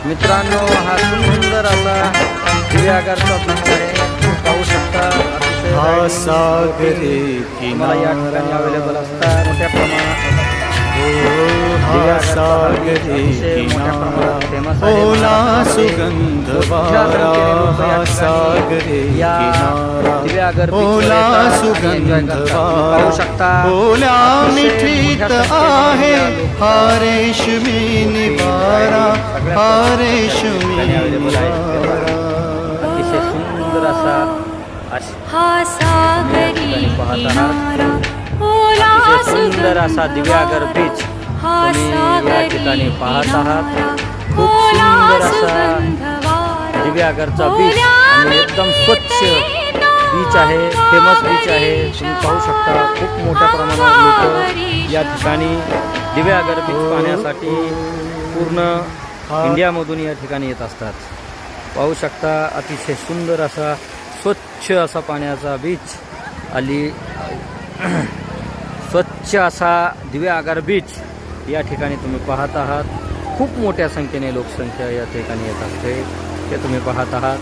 मित्रांनो, हा सुंदर असा दिव्यागारचा बीच आहे. पाहू शकता अतिशय सागरे तुम्हाला या ठिकाणी अवेलेबल असतात मोठ्या प्रमाणात. सागरे किनारा ओला सुगंध वारा सागरे किनारा ओला सुगंध वारा शकता ओला मिठीत आहे हा रेशमी निवारा हा रेशमी निवारा. अतिशय सुंदर असा हा सागरी किनारा ओला सुंदर असा दिव्यागर बीच तुम्ही या ठिकाणी पाहत आहात. खूप सुंदर असा दिव्यागरचा बीच आणि एकदम स्वच्छ बीच आहे. फेमस बीच आहे. तुम्ही पाहू शकता खूप मोठ्या प्रमाणात लोक या ठिकाणी दिव्यागर बीच पाहण्यासाठी पूर्ण इंडियामधून या ठिकाणी येत असतात. पाहू शकता अतिशय सुंदर असा स्वच्छ असा पाण्याचा बीच आली स्वच्छ असा दिव्यागर बीच या ठिकाणी तुम्ही पाहत आहात. खूप मोठ्या संख्येने लोकसंख्या या ठिकाणी येत असते ते तुम्ही पाहत आहात.